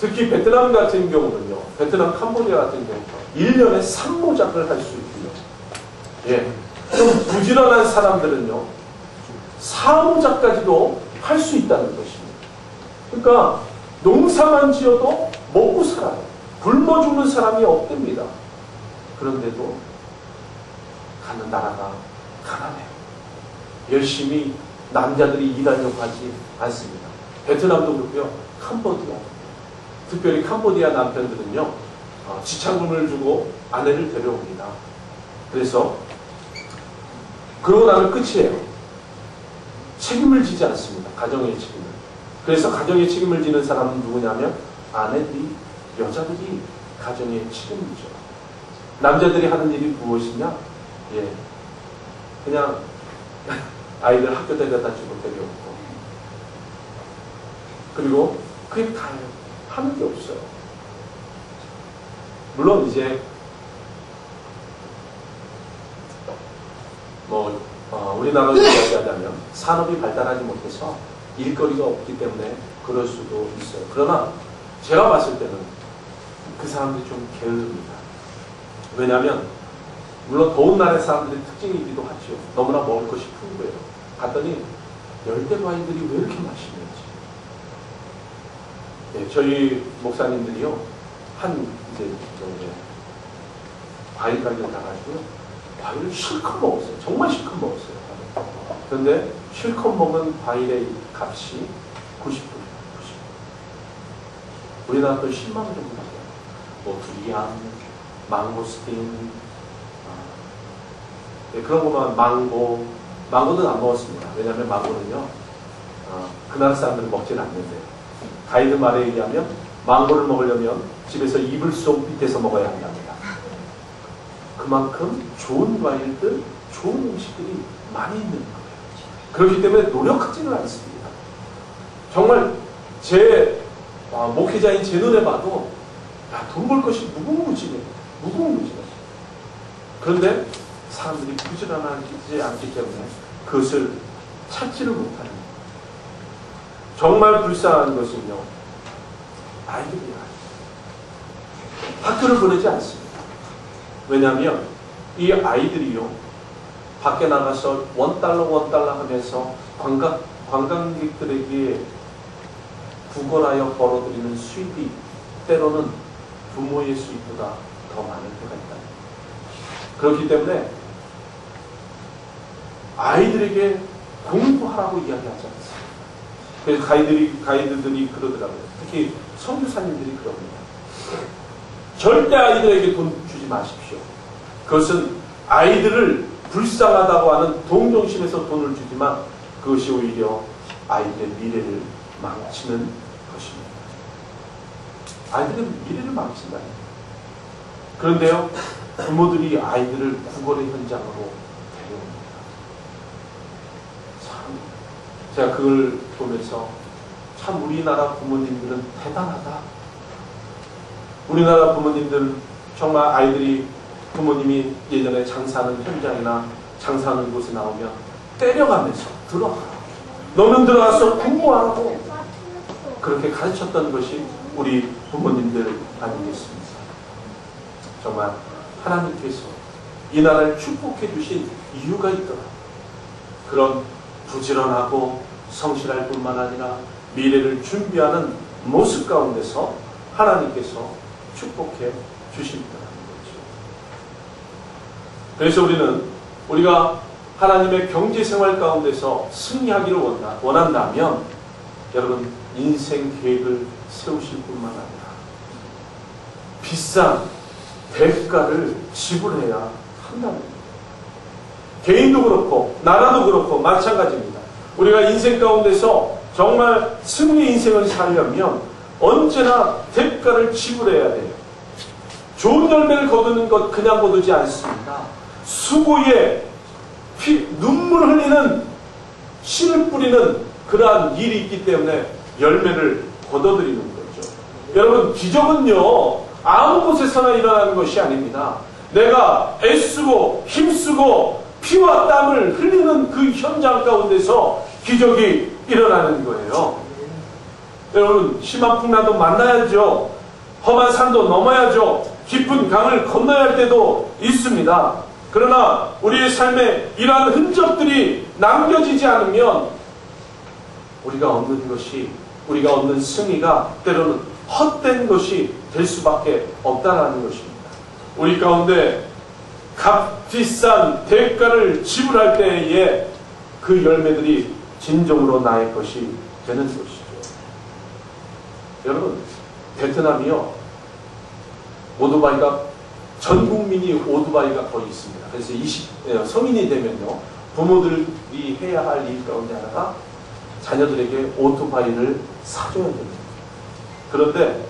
특히 베트남 같은 경우는요, 베트남, 캄보디아 같은 경우 1년에 3모작을 할 수 있고요. 예. 좀 부지런한 사람들은요, 4모작까지도 할 수 있다는 것입니다. 그러니까 농사만 지어도 먹고 살아요. 굶어 죽는 사람이 없답니다. 그런데도 가는 나라가 가난해요. 열심히 남자들이 일하려고 하지 않습니다. 베트남도 그렇고요. 캄보디아. 특별히 캄보디아 남편들은요. 지참금을 주고 아내를 데려옵니다. 그래서 그러고 나면 끝이에요. 책임을 지지 않습니다. 가정의 책임을. 그래서 가정의 책임을 지는 사람은 누구냐면 아내들이, 여자들이 가정의 책임을 져요. 남자들이 하는 일이 무엇이냐? 예, 그냥 아이들 학교 데려다 주고 데려오고, 그리고 그게 다예요. 하는 게 없어요. 물론 이제 우리나라로 이야기하자면 산업이 발달하지 못해서 일거리가 없기 때문에 그럴 수도 있어요. 그러나 제가 봤을 때는 그 사람들이 좀 게으릅니다. 왜냐하면 물론 더운 나라의 사람들의 특징이기도 하죠. 너무나 먹을 것이 풍부해요. 갔더니 열대 과일들이 왜 이렇게 맛있는지. 네, 저희 목사님들이요, 이제 과일 가게를 가가지고요, 과일을 실컷 먹었어요. 정말 실컷 먹었어요. 그런데 실컷 먹은 과일의 값이 90불이에요. 90불. 우리나라 또 10만 원 정도 나요. 뭐 두리안, 망고스틴, 네, 그런 것만, 망고는 안 먹었습니다. 왜냐하면 망고는요, 그 나라 사람들은 먹지는 않는데요. 가이드 말에 의하면 망고를 먹으려면 집에서 이불 속 밑에서 먹어야 한답니다. 그만큼 좋은 과일들, 좋은 음식들이 많이 있는 거예요. 그렇기 때문에 노력하지는 않습니다. 정말 제 목회자인 제 눈에 봐도 돈 벌 것이 무궁무진해요. 무궁무진해요. 그런데 사람들이 부지런하지 않기 때문에 그것을 찾지를 못하는 거예요. 정말 불쌍한 것은요, 아이들이야. 학교를 보내지 않습니다. 왜냐하면 이 아이들이요, 밖에 나가서 $1 하면서 관광객들에게 구걸하여 벌어들이는 수입이 때로는 부모의 수입보다 더 많을 때가 있다. 그렇기 때문에 아이들에게 공부하라고 이야기하지 않습니다. 그래서 가이드들이 그러더라고요. 특히 선교사님들이 그럽니다. 절대 아이들에게 돈 주지 마십시오. 그것은 아이들을 불쌍하다고 하는 동정심에서 돈을 주지만 그것이 오히려 아이들의 미래를 망치는 것입니다. 아이들의 미래를 망친다. 그런데요, 부모들이 아이들을 구걸의 현장으로 데려옵니다. 참, 제가 그걸 보면서 참 우리나라 부모님들은 대단하다. 우리나라 부모님들 정말 아이들이, 부모님이 예전에 장사하는 현장이나 장사하는 곳에 나오면 때려가면서 들어가라. 너는 들어가서 공부하라고 그렇게 가르쳤던 것이 우리 부모님들 아니겠습니까? 정말 하나님께서 이 나라를 축복해 주신 이유가 있더라. 그런 부지런하고 성실할 뿐만 아니라 미래를 준비하는 모습 가운데서 하나님께서 축복해 주십니다. 그래서 우리가 하나님의 경제생활 가운데서 승리하기를 원한다면 여러분, 인생 계획을 세우실 뿐만 아니라 비싼 대가를 지불해야 한다는 겁니다. 개인도 그렇고 나라도 그렇고 마찬가지입니다. 우리가 인생 가운데서 정말 승리 인생을 살려면 언제나 대가를 지불해야 돼요. 좋은 열매를 거두는 것 그냥 거두지 않습니다. 수고에 눈물 흘리는, 씨를 뿌리는 그러한 일이 있기 때문에 열매를 거둬들이는 거죠. 여러분, 기적은요, 아무 곳에서나 일어나는 것이 아닙니다. 내가 애쓰고 힘쓰고 피와 땀을 흘리는 그 현장 가운데서 기적이 일어나는 거예요. 여러분, 심한 풍랑도 만나야죠. 험한 산도 넘어야죠. 깊은 강을 건너야 할 때도 있습니다. 그러나 우리의 삶에 이러한 흔적들이 남겨지지 않으면 우리가 얻는 것이, 우리가 얻는 승리가 때로는 헛된 것이 될 수밖에 없다는 것입니다. 우리 가운데 값비싼 대가를 지불할 때에 그 열매들이 진정으로 나의 것이 되는 것이죠. 여러분, 베트남이요, 오토바이가, 전 국민이 오토바이가 거의 있습니다. 그래서 성인이 되면요, 부모들이 해야 할 일 가운데 하나가 자녀들에게 오토바이를 사줘야 됩니다. 그런데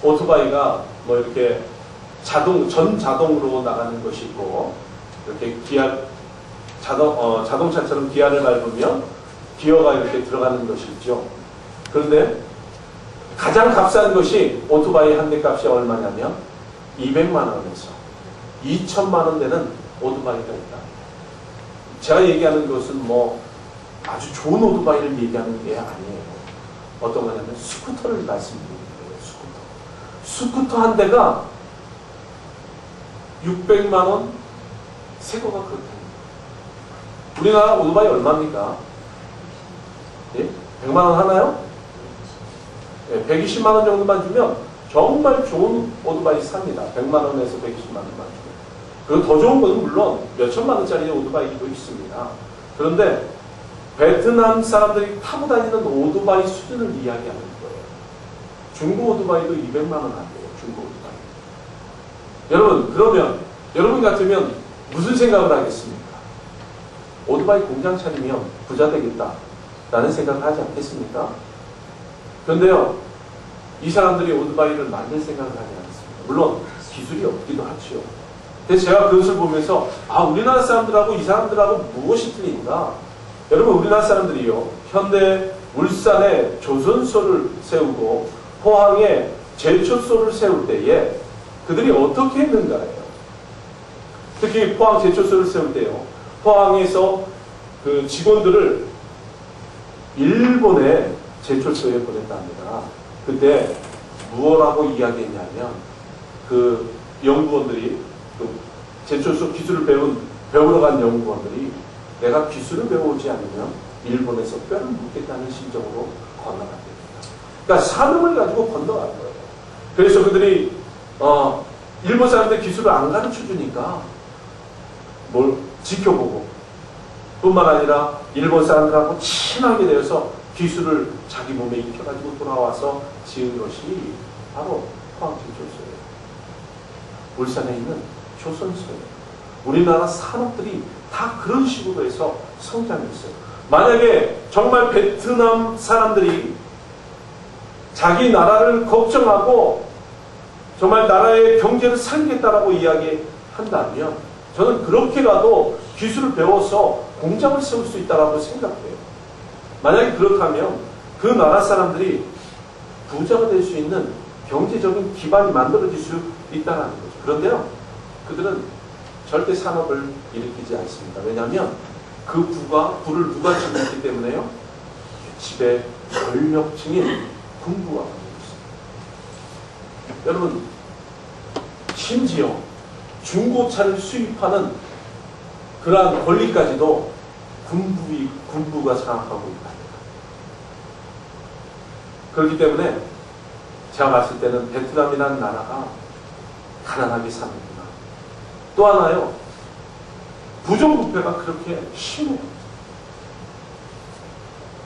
오토바이가 뭐 이렇게 전자동으로 나가는 것이 있고, 이렇게 자동차처럼 기아를 밟으면 기어가 이렇게 들어가는 것이 있죠. 그런데 가장 값싼 것이 오토바이 한 대 값이 얼마냐면 200만 원에서 2천만 원 되는 오토바이가 있다. 제가 얘기하는 것은 뭐 아주 좋은 오토바이를 얘기하는 게 아니에요. 어떤 거냐면 스쿠터를 말씀드리는 거예요. 스쿠터 한 대가 600만 원, 새거가 그렇답니다. 우리나라 오토바이 얼마입니까? 예? 100만 원 하나요? 예, 120만 원 정도만 주면 정말 좋은 오토바이 삽니다. 100만 원에서 120만 원만 주면. 그리고 더 좋은 건 물론 몇천만 원짜리 오토바이도 있습니다. 그런데 베트남 사람들이 타고 다니는 오토바이 수준을 이야기하는 거예요. 중고 오토바이도 200만 원 안 돼요. 중고 오토바이. 여러분, 그러면 여러분 같으면 무슨 생각을 하겠습니까? 오토바이 공장 차리면 부자 되겠다 라는 생각을 하지 않겠습니까? 그런데요, 이 사람들이 오토바이를 만들 생각을 하지 않습니다. 물론 기술이 없기도 하죠. 근데 제가 그것을 보면서 우리나라 사람들하고 이 사람들하고 무엇이 틀린가? 여러분, 우리나라 사람들이요, 현대 울산에 조선소를 세우고 포항에 제철소를 세울 때에 그들이 어떻게 했는가예요. 특히 포항 제철소를 세울 때요, 포항에서 그 직원들을 일본의 제철소에 보냈답니다. 그때 무엇라고 이야기했냐면, 그 연구원들이, 그 제철소 기술을 배우러 간 연구원들이 내가 기술을 배우지 않으면 일본에서 뼈를 묻겠다는 심정으로 건너갔답니다. 그러니까 산업을 가지고 건너간 거예요. 그래서 그들이 일본 사람들 기술을 안 가르쳐 주니까 뭘 지켜보고, 뿐만 아니라 일본 사람들하고 친하게 되어서 기술을 자기 몸에 익혀가지고 돌아와서 지은 것이 바로 포항제철소예요. 울산에 있는 조선소예요. 우리나라 산업들이 다 그런 식으로 해서 성장했어요. 만약에 정말 베트남 사람들이 자기 나라를 걱정하고 정말 나라의 경제를 살리겠다라고 이야기한다면, 저는 그렇게라도 기술을 배워서 공장을 세울 수 있다라고 생각해요. 만약에 그렇다면 그 나라 사람들이 부자가 될 수 있는 경제적인 기반이 만들어질 수 있다는 거죠. 그런데요, 그들은 절대 산업을 일으키지 않습니다. 왜냐하면 그 부를 누가 지고 있기 때문에요, 집에 권력층인 군부가 가지고 있습니다. 여러분, 심지어 중고차를 수입하는 그러한 권리까지도 군부가 장악하고 있다. 그렇기 때문에 제가 봤을 때는 베트남이라는 나라가 가난하게 사는구나. 또 하나요, 부정부패가 그렇게 심해요.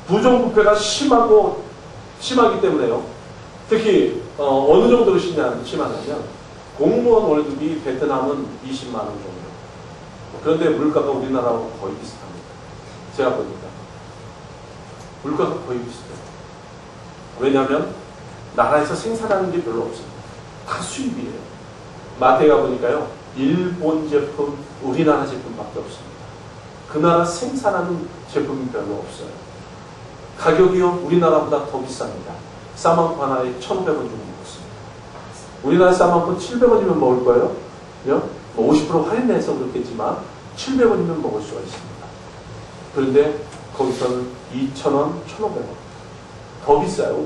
부정부패가 심하기 때문에요. 특히 어느 정도로 심하냐면, 공무원 월급이 베트남은 20만 원 정도. 그런데 물가가 우리나라하고 거의 비슷합니다. 제가 보니까 물가가 거의 비슷해요. 왜냐하면 나라에서 생산하는 게 별로 없습니다. 다 수입이에요. 마트에 가보니까요, 일본 제품, 우리나라 제품밖에 없습니다. 그 나라 생산하는 제품이 별로 없어요. 가격이요, 우리나라보다 더 비쌉니다. 쌈만코 하나에 1,500원 주고 먹었습니다. 우리나라 쌈만코 700원이면 먹을 거예요. 뭐 50% 할인해서 그렇겠지만 700원이면 먹을 수가 있습니다. 그런데 거기서는 2,000원, 1,500원. 더 비싸요.